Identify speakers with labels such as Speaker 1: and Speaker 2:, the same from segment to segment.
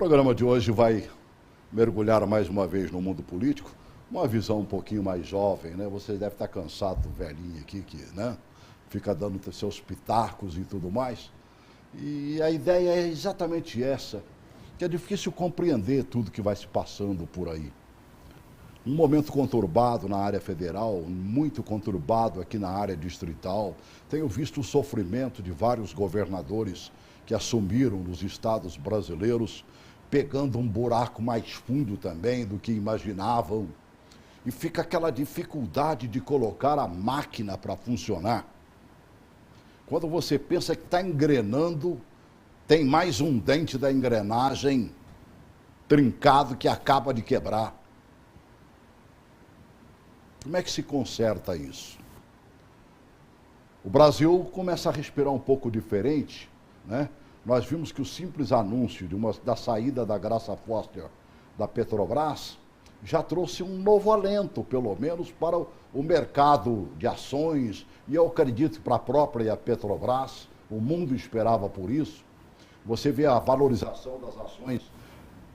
Speaker 1: programa de hoje vai mergulhar mais uma vez no mundo político, uma visão um pouquinho mais jovem, né? Você deve estar cansado do velhinho aqui que, né, fica dando seus pitacos e tudo mais. E a ideia é exatamente essa, que é difícil compreender tudo que vai se passando por aí. Um momento conturbado na área federal, muito conturbado aqui na área distrital. Tenho visto o sofrimento de vários governadores que assumiram nos estados brasileiros, pegando um buraco mais fundo também do que imaginavam. E fica aquela dificuldade de colocar a máquina para funcionar. Quando você pensa que está engrenando, tem mais um dente da engrenagem trincado que acaba de quebrar. Como é que se conserta isso? O Brasil começa a respirar um pouco diferente, né? Nós vimos que o simples anúncio da saída da Graça Foster da Petrobras já trouxe um novo alento, pelo menos para o mercado de ações, e eu acredito que para a própria Petrobras, o mundo esperava por isso. Você vê a valorização das ações,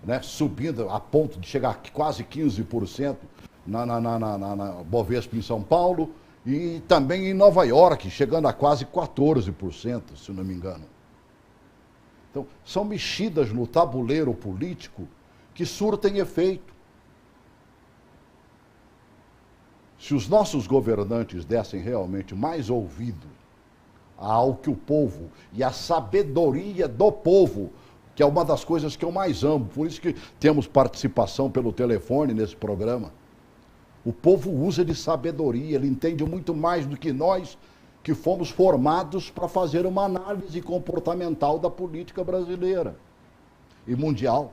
Speaker 1: né, subindo a ponto de chegar a quase 15%, na Bovespa em São Paulo e também em Nova York, chegando a quase 14%, se não me engano. Então, são mexidas no tabuleiro político que surtem efeito. Se os nossos governantes dessem realmente mais ouvido ao que o povo e a sabedoria do povo, que é uma das coisas que eu mais amo, por isso que temos participação pelo telefone nesse programa. O povo usa de sabedoria, ele entende muito mais do que nós, que fomos formados para fazer uma análise comportamental da política brasileira e mundial.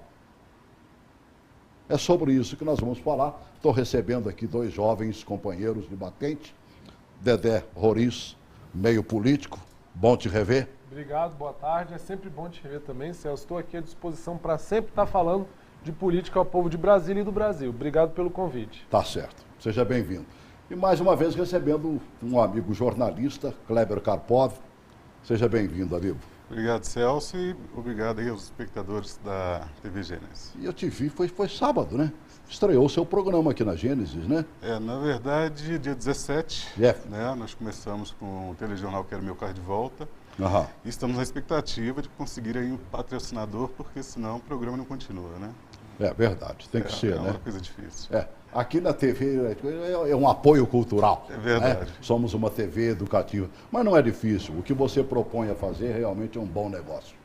Speaker 1: É sobre isso que nós vamos falar. Estou recebendo aqui dois jovens companheiros de batente, Dedé Roriz, meio político, bom te rever.
Speaker 2: Obrigado, boa tarde, é sempre bom te rever também, Celso. Estou aqui à disposição para sempre estar falando de política ao povo de Brasília e do Brasil. Obrigado pelo convite.
Speaker 1: Tá certo. Seja bem-vindo. E mais uma vez recebendo um amigo jornalista, Kleber Karpov. Seja bem-vindo, amigo.
Speaker 3: Obrigado, Celso, e obrigado aí aos espectadores da TV Gênesis.
Speaker 1: E eu te vi, foi sábado, né? Estreou o seu programa aqui na Gênesis, né?
Speaker 3: Na verdade, dia 17, né, nós começamos com o telejornal Quero Meu Carro de Volta.
Speaker 1: Aham.
Speaker 3: E estamos na expectativa de conseguir aí um patrocinador, porque senão o programa não continua, né?
Speaker 1: É verdade, tem que ser, né?
Speaker 3: É uma coisa difícil.
Speaker 1: Aqui na TV é um apoio cultural.
Speaker 3: É verdade.
Speaker 1: Né? Somos uma TV educativa. Mas não é difícil. O que você propõe a fazer realmente é um bom negócio.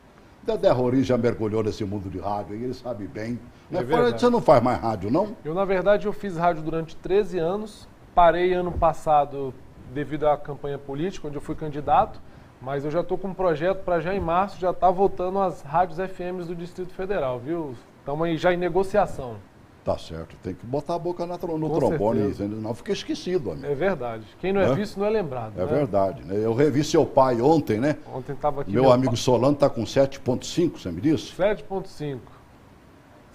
Speaker 1: Dedé Roriz já mergulhou nesse mundo de rádio e ele sabe bem. Né? Você não faz mais rádio, não?
Speaker 2: Eu, na verdade, eu fiz rádio durante 13 anos. Parei ano passado devido à campanha política, onde eu fui candidato. Mas eu já estou com um projeto para já em março, já estar voltando às rádios FMs do Distrito Federal, viu? Estamos aí já em negociação.
Speaker 1: Tá certo, tem que botar a boca no trombone, não fica esquecido, amigo.
Speaker 2: É verdade. Quem não é visto não é lembrado.
Speaker 1: É verdade, né? Eu revi seu pai ontem, né?
Speaker 2: Ontem estava aqui.
Speaker 1: Meu amigo Solano está com 7,5, você me disse?
Speaker 2: 7,5.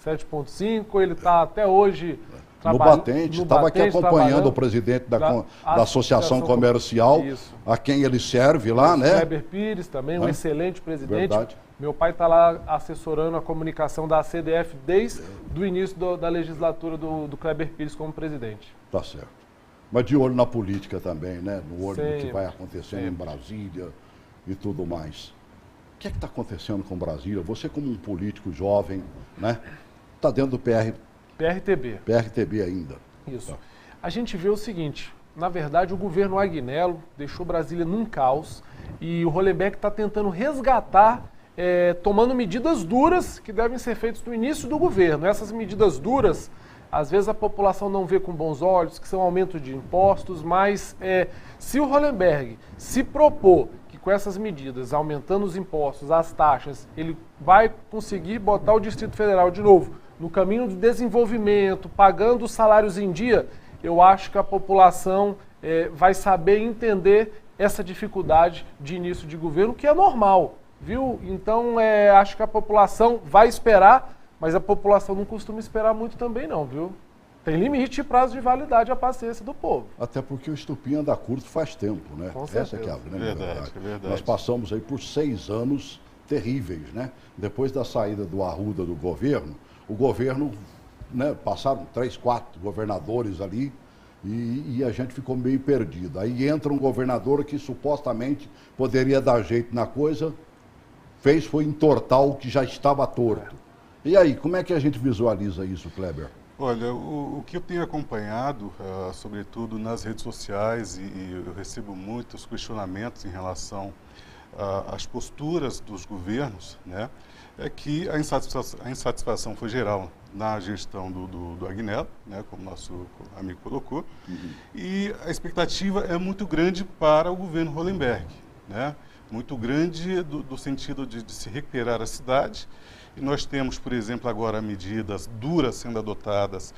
Speaker 2: 7,5, ele está até hoje
Speaker 1: no batente, estava aqui acompanhando o presidente da Associação Comercial, isso, a quem ele serve lá, né?
Speaker 2: Kleber Pires também, um excelente presidente. Verdade. Meu pai está lá assessorando a comunicação da CDF desde o início da legislatura do Kleber Pires como presidente.
Speaker 1: Tá certo. Mas de olho na política também, né? No olho do que vai acontecendo em Brasília e tudo mais. O que é que está acontecendo com Brasília? Você como um político jovem, né? Está dentro do
Speaker 2: PRTB.
Speaker 1: PRTB ainda.
Speaker 2: Isso. Tá. A gente vê o seguinte, na verdade o governo Agnello deixou Brasília num caos e o Hollenberg está tentando resgatar, tomando medidas duras que devem ser feitas no início do governo. Essas medidas duras, às vezes a população não vê com bons olhos, que são aumento de impostos, mas se o Hollenberg se propor que com essas medidas, aumentando os impostos, as taxas, ele vai conseguir botar o Distrito Federal de novo no caminho do desenvolvimento, pagando os salários em dia, eu acho que a população vai saber entender essa dificuldade de início de governo, que é normal, viu? Então, acho que a população vai esperar, mas a população não costuma esperar muito também não, viu? Tem limite e prazo de validade a paciência do povo.
Speaker 1: Até porque o estupim anda curto faz tempo, né?
Speaker 2: Com certeza.
Speaker 1: Essa que é a grande
Speaker 3: verdade.
Speaker 1: Nós passamos aí por 6 anos terríveis, né? Depois da saída do Arruda do governo, o governo, né, passaram 3, 4 governadores ali e a gente ficou meio perdido. Aí entra um governador que supostamente poderia dar jeito na coisa, foi entortar o que já estava torto. E aí, como é que a gente visualiza isso, Kleber?
Speaker 3: Olha, o que eu tenho acompanhado, sobretudo nas redes sociais, e eu recebo muitos questionamentos em relação às posturas dos governos, né, é que a insatisfação foi geral na gestão do Agnello, né, como nosso amigo colocou, e a expectativa é muito grande para o governo Hollenberg, né, muito grande do sentido de se recuperar a cidade. E nós temos, por exemplo, agora medidas duras sendo adotadas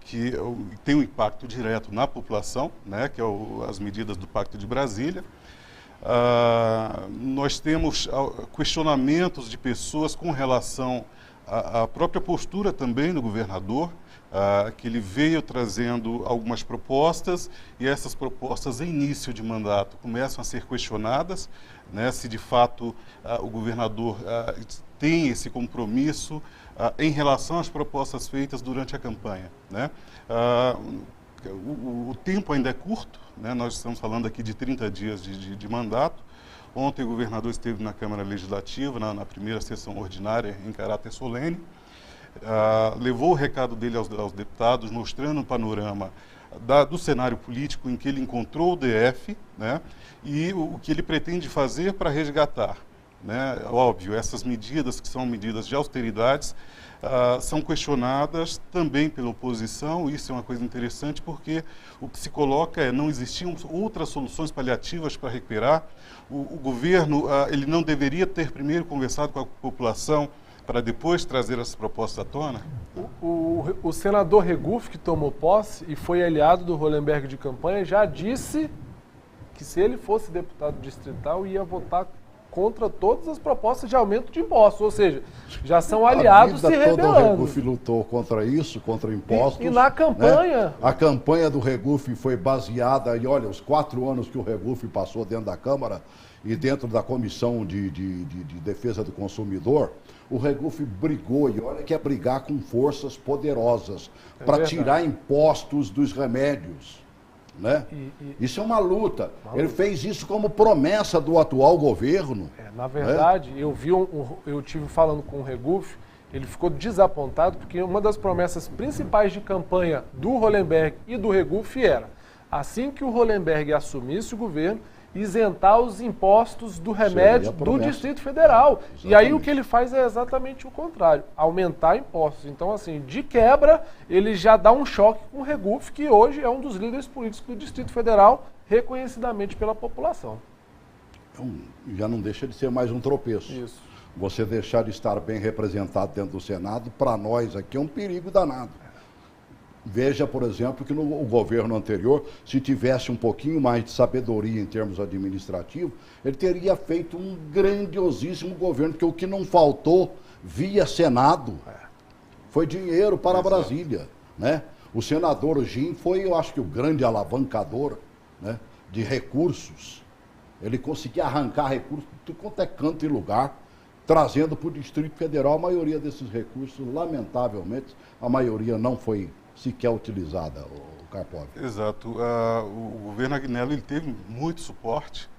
Speaker 3: que têm um impacto direto na população, né, que é as medidas do Pacto de Brasília. Nós temos questionamentos de pessoas com relação à própria postura também do governador, que ele veio trazendo algumas propostas e essas propostas em início de mandato começam a ser questionadas, né, se de fato o governador tem esse compromisso em relação às propostas feitas durante a campanha, né? O tempo ainda é curto, né? Nós estamos falando aqui de 30 dias de mandato. Ontem o governador esteve na Câmara Legislativa, na primeira sessão ordinária, em caráter solene, levou o recado dele aos deputados, mostrando o panorama do cenário político em que ele encontrou o DF, né? E o que ele pretende fazer para resgatar. Né? Óbvio, essas medidas, que são medidas de austeridades, são questionadas também pela oposição. Isso é uma coisa interessante, porque o que se coloca não existiam outras soluções paliativas para recuperar. O governo ele não deveria ter primeiro conversado com a população para depois trazer essas propostas à tona?
Speaker 2: O senador Regufe, que tomou posse e foi aliado do Hollenberg de campanha, já disse que se ele fosse deputado distrital ia votar contra todas as propostas de aumento de impostos, ou seja, já são aliados se rebelando.
Speaker 1: O Regufe lutou contra isso, contra impostos.
Speaker 2: E na campanha...
Speaker 1: Né? A campanha do Regufe foi baseada em, olha, os 4 anos que o Regufe passou dentro da Câmara e dentro da Comissão de Defesa do Consumidor, o Regufe brigou, e olha que é brigar com forças poderosas, para tirar impostos dos remédios. Né? Isso é uma luta. Ele fez isso como promessa do atual governo.
Speaker 2: Na verdade, né? Eu tive falando com o Regufe, ele ficou desapontado porque uma das promessas principais de campanha do Hollenberg e do Regufe era, assim que o Hollenberg assumisse o governo, isentar os impostos do remédio do Distrito Federal. Exatamente. E aí o que ele faz é exatamente o contrário, aumentar impostos. Então, assim, de quebra, ele já dá um choque com o Regufe, que hoje é um dos líderes políticos do Distrito Federal, reconhecidamente pela população.
Speaker 1: Já não deixa de ser mais um tropeço.
Speaker 2: Isso.
Speaker 1: Você deixar de estar bem representado dentro do Senado, para nós aqui é um perigo danado. Veja, por exemplo, que no governo anterior, se tivesse um pouquinho mais de sabedoria em termos administrativos, ele teria feito um grandiosíssimo governo, porque o que não faltou via Senado foi dinheiro para Brasília. Né? O senador Jim foi, eu acho que, o grande alavancador, né, de recursos. Ele conseguia arrancar recursos de tudo quanto é canto e lugar, trazendo para o Distrito Federal. A maioria desses recursos, lamentavelmente, a maioria não foi sequer utilizada, o Karpov.
Speaker 3: Exato. O governo Agnello ele teve muito suporte,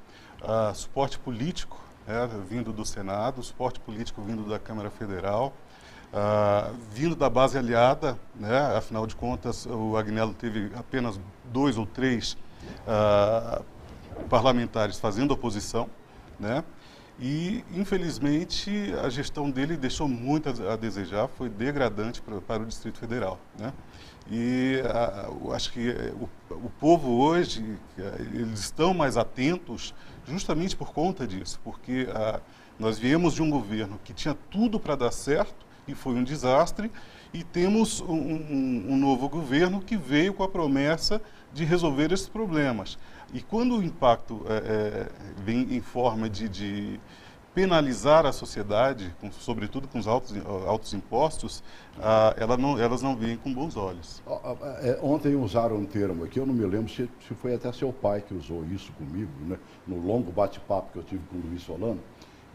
Speaker 3: suporte político, vindo do Senado, suporte político vindo da Câmara Federal, vindo da base aliada, né? Afinal de contas, o Agnello teve apenas 2 ou 3 parlamentares fazendo oposição, né? E, infelizmente, a gestão dele deixou muito a desejar, foi degradante para o Distrito Federal, né? E eu acho que o povo hoje, eles estão mais atentos justamente por conta disso, porque nós viemos de um governo que tinha tudo para dar certo e foi um desastre, e temos um novo governo que veio com a promessa de resolver esses problemas. E quando o impacto vem em forma de penalizar a sociedade, sobretudo com os altos impostos, elas não veem com bons olhos.
Speaker 1: Ontem usaram um termo aqui, eu não me lembro se foi até seu pai que usou isso comigo, né, no longo bate-papo que eu tive com o Luiz Solano,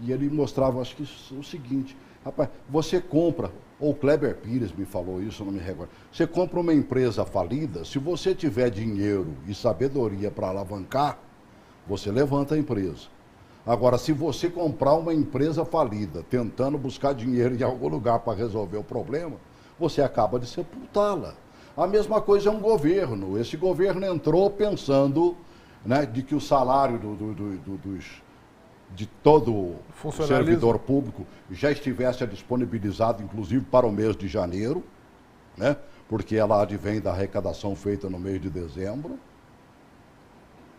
Speaker 1: e ele mostrava, acho que o seguinte, rapaz, você compra, ou o Kleber Pires me falou isso, não me recordo, você compra uma empresa falida, se você tiver dinheiro e sabedoria para alavancar, você levanta a empresa. Agora, se você comprar uma empresa falida, tentando buscar dinheiro em algum lugar para resolver o problema, você acaba de sepultá-la. A mesma coisa é um governo. Esse governo entrou pensando, né, de que o salário de todo servidor público já estivesse disponibilizado, inclusive para o mês de janeiro, né, porque ela advém da arrecadação feita no mês de dezembro,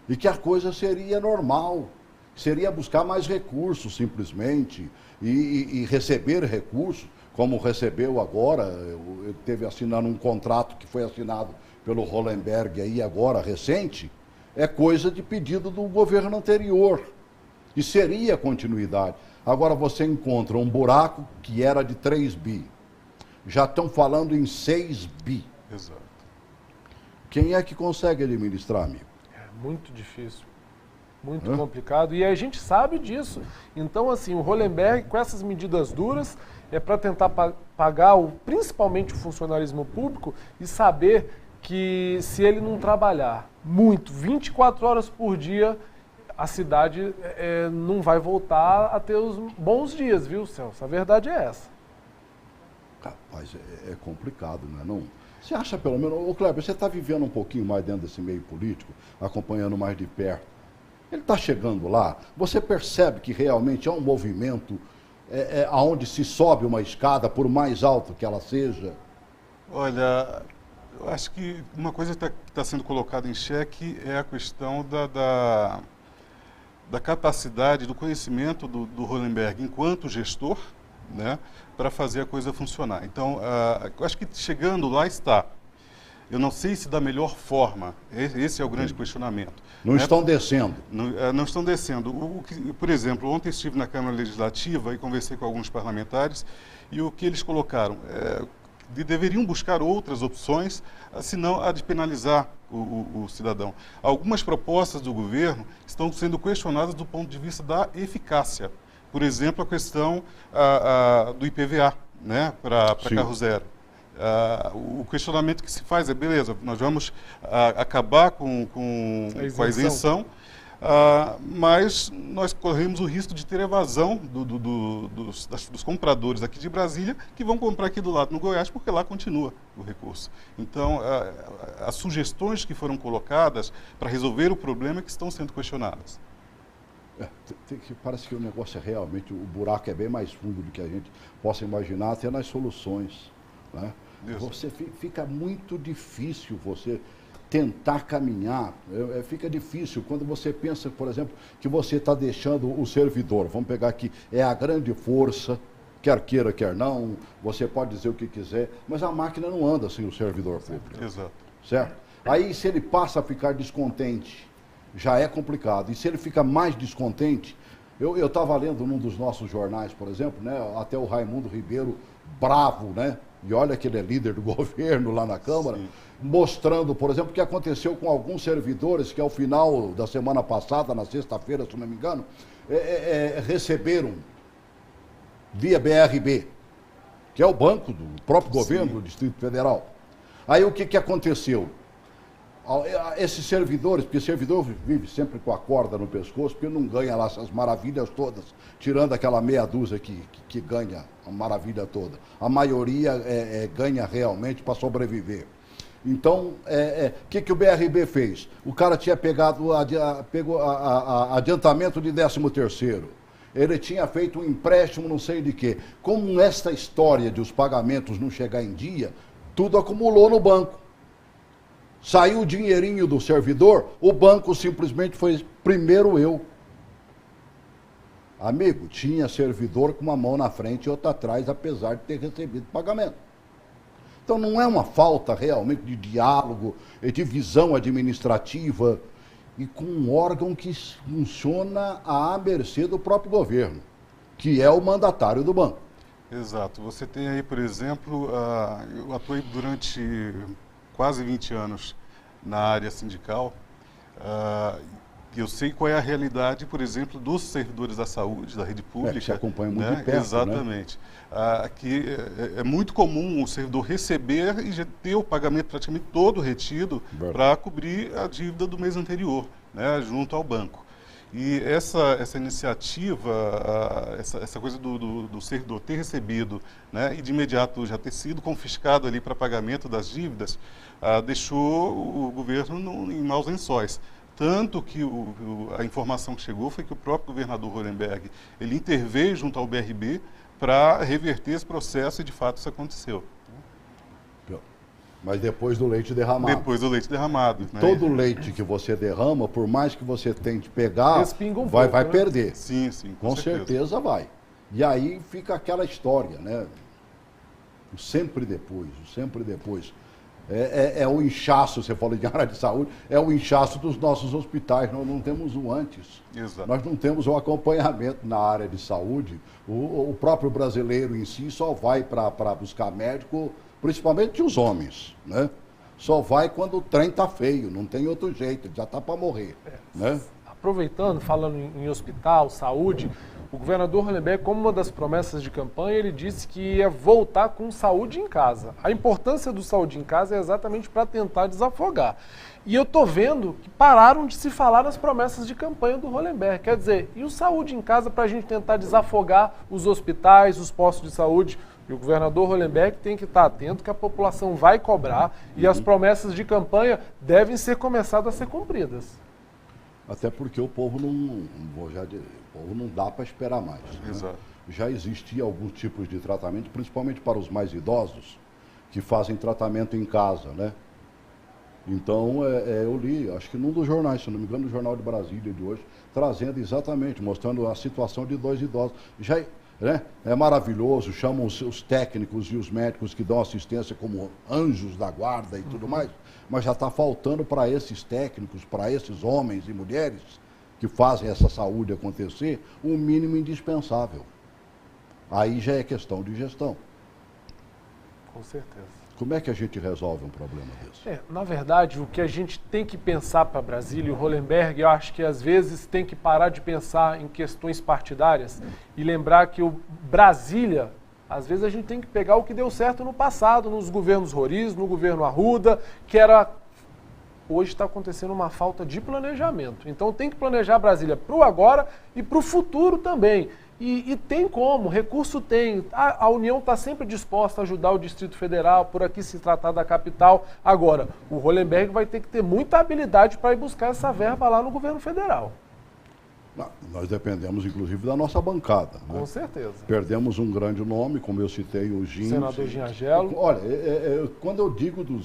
Speaker 1: e que a coisa seria normal. Seria buscar mais recursos, simplesmente, e receber recursos, como recebeu agora. Ele teve assinando um contrato que foi assinado pelo Hollenberg aí agora, recente, é coisa de pedido do governo anterior. E seria continuidade. Agora você encontra um buraco que era de 3 bi. Já estão falando em 6 bi.
Speaker 3: Exato.
Speaker 1: Quem é que consegue administrar, amigo?
Speaker 2: É muito difícil. Muito complicado, e a gente sabe disso. Então, assim, o Hollenberg, com essas medidas duras, é para tentar pagar principalmente o funcionalismo público e saber que se ele não trabalhar muito, 24 horas por dia, a cidade não vai voltar a ter os bons dias, viu, Celso? A verdade é essa.
Speaker 1: Rapaz, é complicado, né? Não, você acha, pelo menos... Ô, Kleber, você está vivendo um pouquinho mais dentro desse meio político, acompanhando mais de perto. Ele está chegando lá, você percebe que realmente é um movimento onde se sobe uma escada, por mais alto que ela seja?
Speaker 3: Olha, eu acho que uma coisa que está sendo colocada em xeque é a questão da capacidade, do conhecimento do Hollenberg enquanto gestor, né, para fazer a coisa funcionar. Então, eu acho que chegando lá está. Eu não sei se da melhor forma, esse é o grande questionamento.
Speaker 1: Não estão descendo.
Speaker 3: Não estão descendo. Por exemplo, ontem estive na Câmara Legislativa e conversei com alguns parlamentares e o que eles colocaram deveriam buscar outras opções, senão a de penalizar o cidadão. Algumas propostas do governo estão sendo questionadas do ponto de vista da eficácia. Por exemplo, a questão do IPVA, né, para carro zero. O questionamento que se faz é, beleza, nós vamos acabar com a isenção, mas nós corremos o risco de ter evasão dos compradores aqui de Brasília que vão comprar aqui do lado no Goiás, porque lá continua o recurso. Então, as sugestões que foram colocadas para resolver o problema é que estão sendo questionadas.
Speaker 1: Parece que o negócio é realmente, o buraco é bem mais fundo do que a gente possa imaginar, até nas soluções. Né? Você fica muito difícil você tentar caminhar, fica difícil quando você pensa, por exemplo, que você está deixando o servidor, vamos pegar aqui, é a grande força, quer queira, quer não, você pode dizer o que quiser, mas a máquina não anda sem o servidor público.
Speaker 3: Exato.
Speaker 1: Certo? Aí se ele passa a ficar descontente, já é complicado, e se ele fica mais descontente, eu estava lendo num dos nossos jornais, por exemplo, né, até o Raimundo Ribeiro, bravo, né? E olha que ele é líder do governo lá na Câmara, sim, mostrando, por exemplo, o que aconteceu com alguns servidores que ao final da semana passada, na sexta-feira, se não me engano, receberam via BRB, que é o banco do próprio governo, sim, do Distrito Federal. Aí o que aconteceu? Esses servidores, porque servidor vive sempre com a corda no pescoço, porque não ganha lá essas maravilhas todas, tirando aquela meia dúzia que ganha a maravilha toda. A maioria ganha realmente para sobreviver. Então, o que o BRB fez? O cara tinha pegou adiantamento de 13º. Ele tinha feito um empréstimo não sei de quê. Como esta história de os pagamentos não chegar em dia, tudo acumulou no banco. Saiu o dinheirinho do servidor, o banco simplesmente foi primeiro eu. Amigo, tinha servidor com uma mão na frente e outra atrás, apesar de ter recebido pagamento. Então não é uma falta realmente de diálogo, de visão administrativa e com um órgão que funciona à mercê do próprio governo, que é o mandatário do banco.
Speaker 3: Exato. Você tem aí, por exemplo, eu atuei durante quase 20 anos na área sindical Eu sei qual é a realidade, por exemplo, dos servidores da saúde, da rede pública.
Speaker 1: Que se acompanha muito de perto,
Speaker 3: exatamente. Né? Que é muito comum o servidor receber e já ter o pagamento praticamente todo retido para cobrir a dívida do mês anterior, né, junto ao banco. E essa iniciativa, essa coisa do servidor ter recebido, né, e de imediato já ter sido confiscado ali para pagamento das dívidas, deixou o governo em maus lençóis. Tanto que a informação que chegou foi que o próprio governador Hollenberg, ele interveio junto ao BRB para reverter esse processo e, de fato, isso aconteceu.
Speaker 1: Mas depois do leite derramado.
Speaker 3: Depois do leite derramado. Né?
Speaker 1: Todo leite que você derrama, por mais que você tente pegar, vai
Speaker 2: né?
Speaker 1: perder.
Speaker 3: Sim,
Speaker 1: com certeza vai. E aí fica aquela história, né? O sempre depois. É o inchaço, você falou de área de saúde, é o inchaço dos nossos hospitais. Nós não temos o antes.
Speaker 3: Exato.
Speaker 1: Nós não temos o acompanhamento na área de saúde. O próprio brasileiro em si só vai para buscar médico, principalmente os homens, né? Só vai quando o trem está feio, não tem outro jeito, já está para morrer. Né?
Speaker 2: Aproveitando, falando em hospital, saúde, o governador Hollenberg, como uma das promessas de campanha, ele disse que ia voltar com saúde em casa. A importância do saúde em casa é exatamente para tentar desafogar. E eu estou vendo que pararam de se falar nas promessas de campanha do Hollenberg. Quer dizer, e o saúde em casa para a gente tentar desafogar os hospitais, os postos de saúde? E o governador Hollenberg tem que estar atento que a população vai cobrar e as promessas de campanha devem ser começadas a ser cumpridas.
Speaker 1: Até porque o povo não dá para esperar mais.
Speaker 3: Exato.
Speaker 1: Né? Já existia alguns tipos de tratamento, principalmente para os mais idosos, que fazem tratamento em casa, né? Então, eu li, acho que num dos jornais, se não me engano, no Jornal de Brasília de hoje, trazendo exatamente, mostrando a situação de 2 idosos. Já, né? É maravilhoso, chamam os técnicos e os médicos que dão assistência como anjos da guarda e tudo mais, mas já está faltando para esses técnicos, para esses homens e mulheres que fazem essa saúde acontecer, o mínimo indispensável. Aí já é questão de gestão.
Speaker 2: Com certeza.
Speaker 1: Como é que a gente resolve um problema desse?
Speaker 2: Na verdade, o que a gente tem que pensar para Brasília, e o Hollenberg, eu acho que às vezes tem que parar de pensar em questões partidárias e lembrar que o Brasília, às vezes a gente tem que pegar o que deu certo no passado, nos governos Roriz, no governo Arruda, que era... Hoje está acontecendo uma falta de planejamento. Então tem que planejar Brasília para o agora e para o futuro também. E tem como, recurso tem. A União está sempre disposta a ajudar o Distrito Federal, por aqui se tratar da capital. Agora, o Hollenberg vai ter que ter muita habilidade para ir buscar essa verba lá no governo federal.
Speaker 1: Nós dependemos, inclusive, da nossa bancada. Né?
Speaker 2: Com certeza.
Speaker 1: Perdemos um grande nome, como eu citei, o Gin.
Speaker 2: Senador Gin Argello.
Speaker 1: Olha, quando eu digo do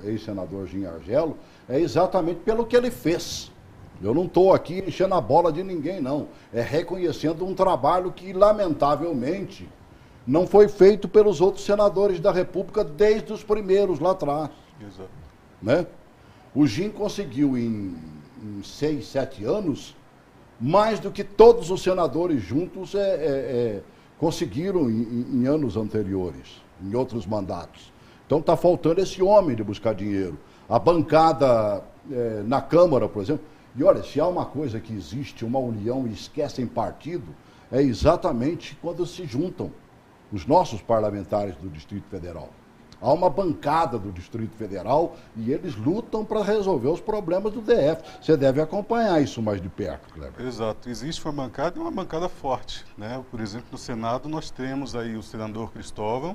Speaker 1: ex-senador Gin Argello, é exatamente pelo que ele fez. Eu não estou aqui enchendo a bola de ninguém, não. É reconhecendo um trabalho que, lamentavelmente, não foi feito pelos outros senadores da República desde os primeiros lá atrás.
Speaker 3: Exato.
Speaker 1: Né? O Gin conseguiu, em 6, 7 anos, mais do que todos os senadores juntos conseguiram em anos anteriores, em outros mandatos. Então está faltando esse homem de buscar dinheiro. A bancada na Câmara, por exemplo. E olha, se há uma coisa que existe, uma união e esquecem partido, é exatamente quando se juntam os nossos parlamentares do Distrito Federal. Há uma bancada do Distrito Federal e eles lutam para resolver os problemas do DF. Você deve acompanhar isso mais de perto, Kleber.
Speaker 3: Exato. Existe uma bancada e uma bancada forte, né? Por exemplo, no Senado nós temos aí o senador Cristóvão,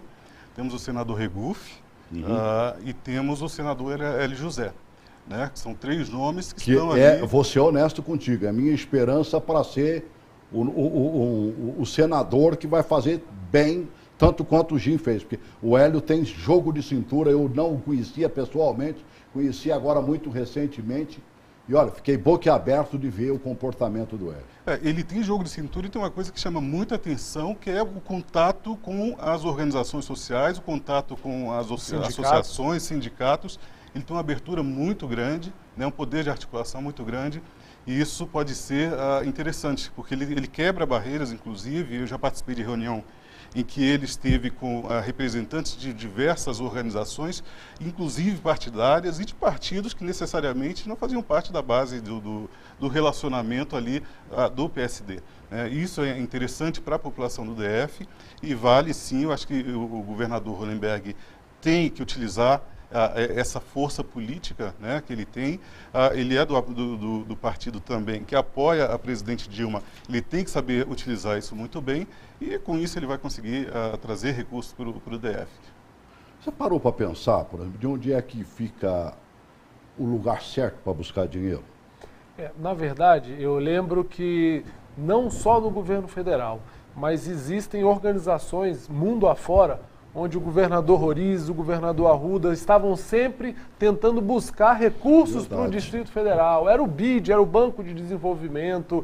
Speaker 3: temos o senador Regufe e temos o senador Hélio José. Né? São 3 nomes que estão ali.
Speaker 1: Vou ser honesto contigo, é a minha esperança para ser o senador que vai fazer bem, tanto quanto o Gin fez. Porque o Hélio tem jogo de cintura, eu não o conhecia pessoalmente, conheci agora muito recentemente. E olha, fiquei boquiaberto de ver o comportamento do Hélio.
Speaker 3: Ele tem jogo de cintura e tem uma coisa que chama muita atenção, que é o contato com as organizações sociais, o contato com as associações, sindicatos. Ele tem uma abertura muito grande, né, um poder de articulação muito grande, e isso pode ser interessante, porque ele quebra barreiras, inclusive. Eu já participei de reunião em que ele esteve com representantes de diversas organizações, inclusive partidárias e de partidos que necessariamente não faziam parte da base do relacionamento ali do PSD. Isso é interessante para a população do DF e vale sim, eu acho que o governador Hollenberg tem que utilizar essa força política, né, que ele tem. Ele é do partido também que apoia a presidente Dilma, ele tem que saber utilizar isso muito bem e com isso ele vai conseguir trazer recursos para o DF.
Speaker 1: Você parou para pensar, por exemplo, de onde é que fica o lugar certo para buscar dinheiro?
Speaker 2: Na verdade, eu lembro que não só no governo federal, mas existem organizações mundo afora onde o governador Roriz, o governador Arruda estavam sempre tentando buscar recursos para o Distrito Federal. Era o BID, era o Banco de Desenvolvimento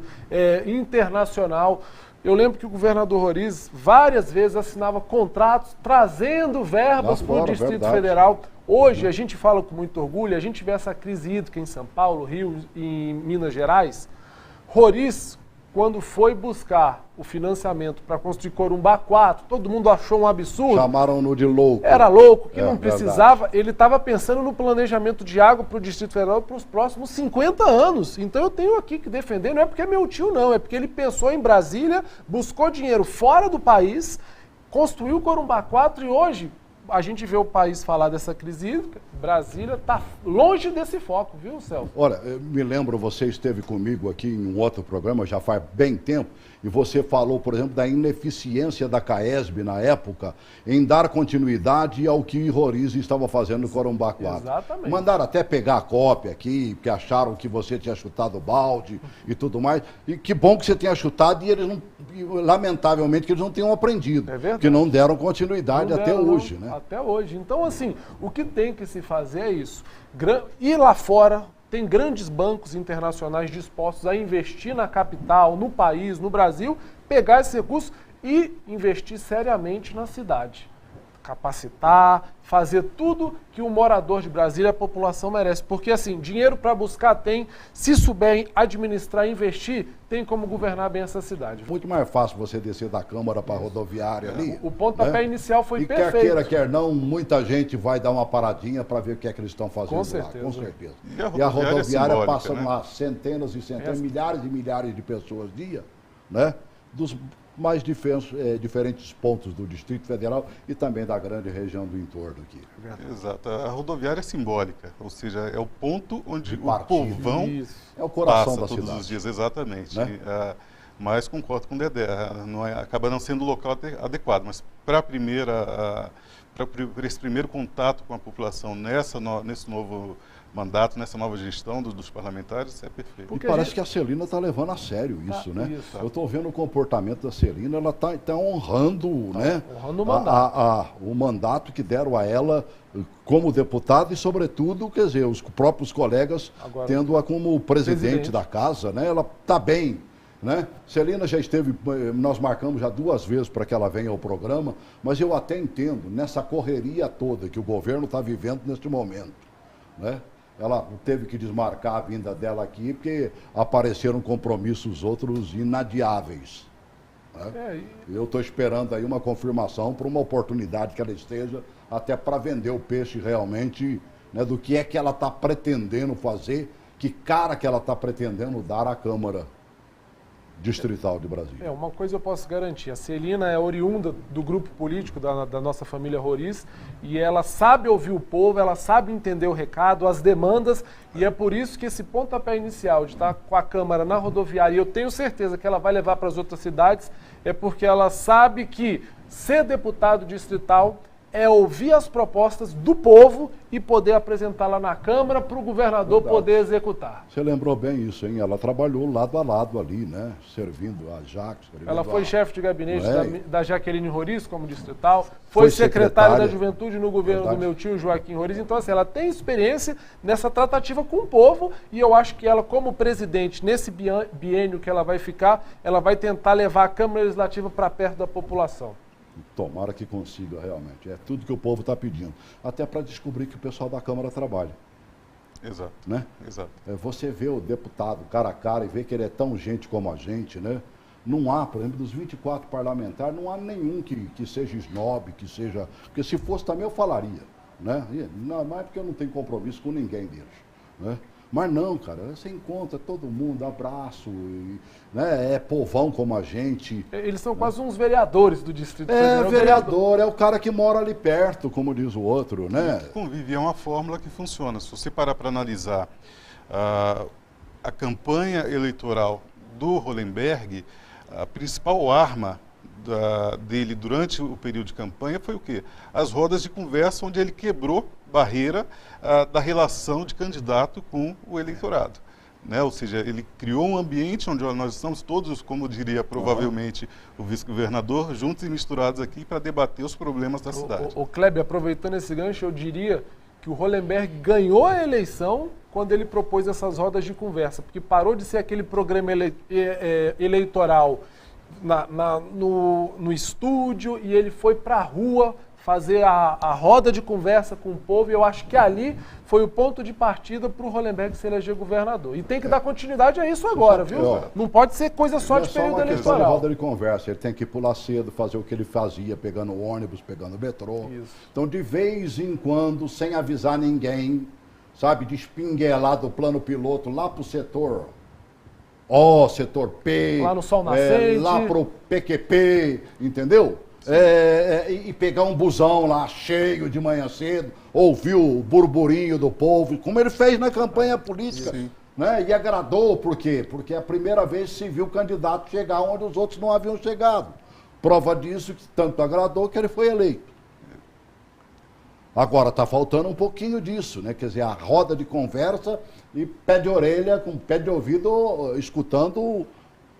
Speaker 2: Internacional. Eu lembro que o governador Roriz várias vezes assinava contratos trazendo verbas para o Distrito Federal. Hoje, a gente fala com muito orgulho, a gente vê essa crise hídrica em São Paulo, Rio e em Minas Gerais. Roriz, quando foi buscar o financiamento para construir Corumbá 4, todo mundo achou um absurdo.
Speaker 1: Chamaram-no de louco.
Speaker 2: Era louco, que não precisava. Verdade. Ele estava pensando no planejamento de água para o Distrito Federal para os próximos 50 anos. Então eu tenho aqui que defender, não é porque é meu tio, não. É porque ele pensou em Brasília, buscou dinheiro fora do país, construiu o Corumbá 4 e hoje a gente vê o país falar dessa crise hídrica, Brasília está longe desse foco, viu, Celso?
Speaker 1: Olha, eu me lembro, você esteve comigo aqui em um outro programa, já faz bem tempo, e você falou, por exemplo, da ineficiência da CAESB na época em dar continuidade ao que Roriz estava fazendo no Corumbá 4.
Speaker 2: Exatamente.
Speaker 1: Mandaram até pegar a cópia aqui, porque acharam que você tinha chutado o balde e tudo mais. E que bom que você tenha chutado e eles não, lamentavelmente, que eles não tenham aprendido.
Speaker 2: É verdade.
Speaker 1: Que não deram continuidade até hoje, né?
Speaker 2: Até hoje. Então, assim, o que tem que se fazer é isso. Ir lá fora. Tem grandes bancos internacionais dispostos a investir na capital, no país, no Brasil, pegar esse recurso e investir seriamente na cidade. Capacitar, fazer tudo que o morador de Brasília, a população merece. Porque, assim, dinheiro para buscar tem, se souber administrar e investir, tem como governar bem essa cidade.
Speaker 1: Muito mais fácil você descer da Câmara para a rodoviária ali.
Speaker 2: O pontapé inicial foi perfeito.
Speaker 1: E quer queira, quer não, muita gente vai dar uma paradinha para ver o que é que eles estão fazendo
Speaker 2: com certeza,
Speaker 1: lá. Com certeza.
Speaker 3: E a rodoviária
Speaker 1: passa
Speaker 3: né?
Speaker 1: lá centenas e centenas, milhares e milhares de pessoas dia, né? Dos mais diferentes pontos do Distrito Federal e também da grande região do entorno aqui.
Speaker 3: Exato. A rodoviária é simbólica, ou seja, é o ponto onde o povão
Speaker 1: é o coração
Speaker 3: passa
Speaker 1: da
Speaker 3: todos
Speaker 1: cidade.
Speaker 3: Os dias, exatamente.
Speaker 1: Né?
Speaker 3: Mas concordo com o Dedé, acaba não sendo o local adequado, mas para esse primeiro contato com a população nesse novo mandato, nessa nova gestão dos parlamentares, é perfeito.
Speaker 1: Porque parece que a Celina está levando a sério isso, né?
Speaker 2: Isso.
Speaker 1: Eu estou vendo o comportamento da Celina, ela está honrando, né?
Speaker 2: Honrando o mandato.
Speaker 1: O mandato que deram a ela como deputada e, sobretudo, quer dizer, os próprios colegas tendo-a como presidente da casa, né? Ela está bem, né? Celina já esteve, nós marcamos já 2 vezes para que ela venha ao programa, mas eu até entendo, nessa correria toda que o governo está vivendo neste momento, né? Ela teve que desmarcar a vinda dela aqui porque apareceram compromissos outros inadiáveis. Né? Eu estou esperando aí uma confirmação para uma oportunidade que ela esteja, até para vender o peixe realmente, né, do que é que ela está pretendendo fazer, que cara que ela está pretendendo dar à Câmara Distrital de Brasília.
Speaker 2: Uma coisa eu posso garantir, a Celina é oriunda do grupo político da nossa família Roriz e ela sabe ouvir o povo, ela sabe entender o recado, as demandas e é por isso que esse pontapé inicial de estar com a Câmara na rodoviária, e eu tenho certeza que ela vai levar para as outras cidades, é porque ela sabe que ser deputado distrital é ouvir as propostas do povo e poder apresentá-la na Câmara para o governador poder executar.
Speaker 1: Você lembrou bem isso, hein? Ela trabalhou lado a lado ali, né? Servindo a Jacques.
Speaker 2: Ela foi chefe de gabinete da Jaqueline Roriz como distrital, foi secretária da Juventude no governo do meu tio Joaquim Roriz. Então, assim, ela tem experiência nessa tratativa com o povo e eu acho que ela, como presidente, nesse biênio que ela vai ficar, ela vai tentar levar a Câmara Legislativa para perto da população.
Speaker 1: Tomara que consiga realmente. É tudo que o povo está pedindo. Até para descobrir que o pessoal da Câmara trabalha.
Speaker 3: Exato.
Speaker 1: Né?
Speaker 3: Exato.
Speaker 1: Você vê o deputado cara a cara e vê que ele é tão gente como a gente, né? Não há, por exemplo, dos 24 parlamentares, não há nenhum que seja snob, que seja... Porque se fosse também eu falaria, né? Não, mas é porque eu não tenho compromisso com ninguém deles, né? Mas não, cara, você encontra todo mundo, abraço, né? É povão como a gente.
Speaker 2: Eles são quase uns vereadores do Distrito
Speaker 1: Federal.
Speaker 2: É,
Speaker 1: vereador, é o cara que mora ali perto, como diz o outro, né?
Speaker 3: Convive é uma fórmula que funciona. Se você parar para analisar a campanha eleitoral do Hollenberg, a principal arma dele durante o período de campanha foi o quê? As rodas de conversa onde ele quebrou barreira da relação de candidato com o eleitorado. Né? Ou seja, ele criou um ambiente onde nós estamos todos, como diria provavelmente o vice-governador, juntos e misturados aqui para debater os problemas da cidade.
Speaker 2: O Kleber, aproveitando esse gancho, eu diria que o Hollenberg ganhou a eleição quando ele propôs essas rodas de conversa, porque parou de ser aquele programa eleitoral no estúdio e ele foi para a rua fazer a roda de conversa com o povo, e eu acho que ali foi o ponto de partida para o Hollenberg se eleger governador. E tem que dar continuidade a isso agora, viu? Não pode ser coisa só de período eleitoral. Não é só uma questão de
Speaker 1: roda de conversa, ele tem que pular cedo, fazer o que ele fazia, pegando ônibus, pegando metrô. Isso. Então, de vez em quando, sem avisar ninguém, sabe, de espinguelar do plano piloto lá para o setor... setor P,
Speaker 2: lá no Sol Nascente,
Speaker 1: lá pro PQP, entendeu? E pegar um busão lá cheio de manhã cedo, ouvir o burburinho do povo, como ele fez na campanha política. Sim. Né? E agradou, por quê? Porque é a primeira vez que se viu o candidato chegar onde os outros não haviam chegado. Prova disso que tanto agradou que ele foi eleito. Agora está faltando um pouquinho disso, né? Quer dizer, a roda de conversa e pé de orelha, com pé de ouvido, escutando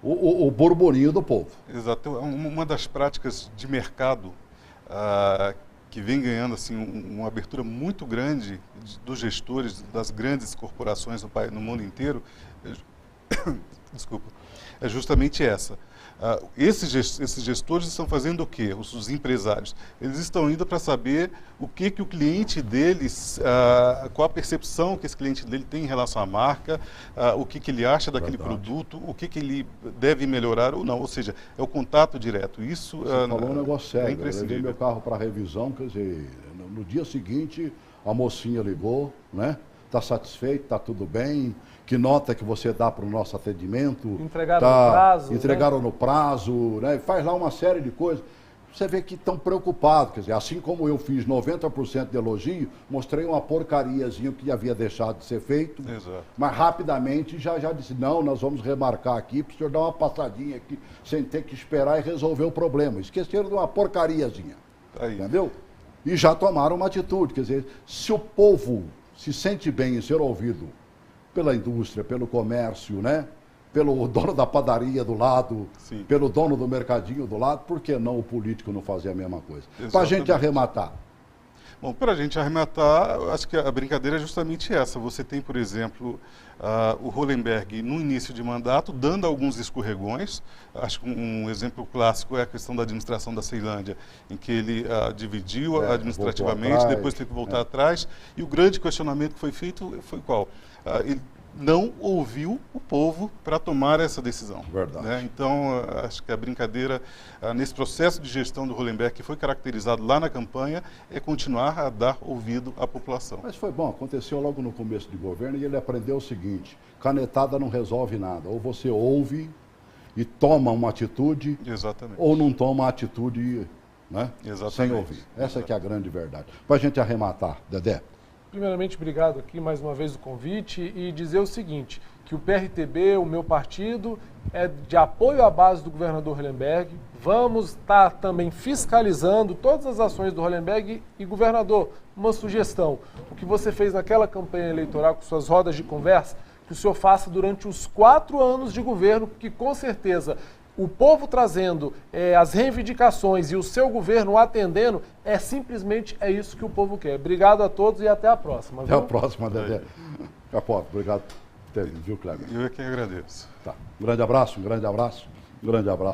Speaker 1: o burburinho do povo.
Speaker 3: Exato. Uma das práticas de mercado que vem ganhando assim, uma abertura muito grande dos gestores das grandes corporações no mundo inteiro, desculpa, é justamente essa. Esses gestores estão fazendo o quê? Os empresários. Eles estão indo para saber o que o cliente deles, qual a percepção que esse cliente dele tem em relação à marca, o que ele acha daquele produto, o que ele deve melhorar ou não. Ou seja, é o contato direto. Isso
Speaker 1: Você falou um negócio sério. Eu levei meu carro para revisão, quer dizer, no dia seguinte a mocinha ligou, né? Está satisfeito, está tudo bem, que nota que você dá para o nosso atendimento.
Speaker 2: Entregaram no prazo.
Speaker 1: Entregaram, né? No prazo, né? Faz lá uma série de coisas. Você vê que estão preocupados, quer dizer, assim como eu fiz 90% de elogio, mostrei uma porcariazinha que havia deixado de ser feito.
Speaker 3: Exato.
Speaker 1: Mas rapidamente já disse, não, nós vamos remarcar aqui para o senhor dar uma passadinha aqui, sem ter que esperar e resolver o problema. Esqueceram de uma porcariazinha, entendeu? E já tomaram uma atitude, quer dizer, se o povo se sente bem em ser ouvido pela indústria, pelo comércio, né? Pelo dono da padaria do lado, sim, pelo dono do mercadinho do lado, por que não o político não fazer a mesma coisa? Para a gente arrematar.
Speaker 3: Bom, para a gente arrematar, acho que a brincadeira é justamente essa. Você tem, por exemplo, o Hollenberg no início de mandato, dando alguns escorregões. Acho que um exemplo clássico é a questão da administração da Ceilândia, em que ele dividiu administrativamente, depois teve que voltar atrás. E o grande questionamento que foi feito foi qual? Ele não ouviu o povo para tomar essa decisão.
Speaker 1: Verdade.
Speaker 3: Né? Então, acho que a brincadeira, nesse processo de gestão do Hollenberg, que foi caracterizado lá na campanha, é continuar a dar ouvido à população.
Speaker 1: Mas foi bom, aconteceu logo no começo do governo e ele aprendeu o seguinte, canetada não resolve nada, ou você ouve e toma uma atitude,
Speaker 3: exatamente,
Speaker 1: ou não toma a atitude, né?
Speaker 3: Exatamente.
Speaker 1: Sem ouvir. Essa que é a grande verdade. Para a gente arrematar, Dedé.
Speaker 2: Primeiramente, obrigado aqui mais uma vez o convite e dizer o seguinte, que o PRTB, o meu partido, é de apoio à base do governador Hollenberg. Vamos estar também fiscalizando todas as ações do Hollenberg e, governador, uma sugestão. O que você fez naquela campanha eleitoral com suas rodas de conversa, que o senhor faça durante os 4 anos de governo, que com certeza o povo trazendo as reivindicações e o seu governo atendendo, simplesmente isso que o povo quer. Obrigado a todos e até a próxima.
Speaker 1: Até a próxima, Dedé. Capoto, obrigado por ter vindo, viu, Kleber?
Speaker 3: Eu é que agradeço.
Speaker 1: Tá. Um grande abraço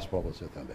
Speaker 1: para você também.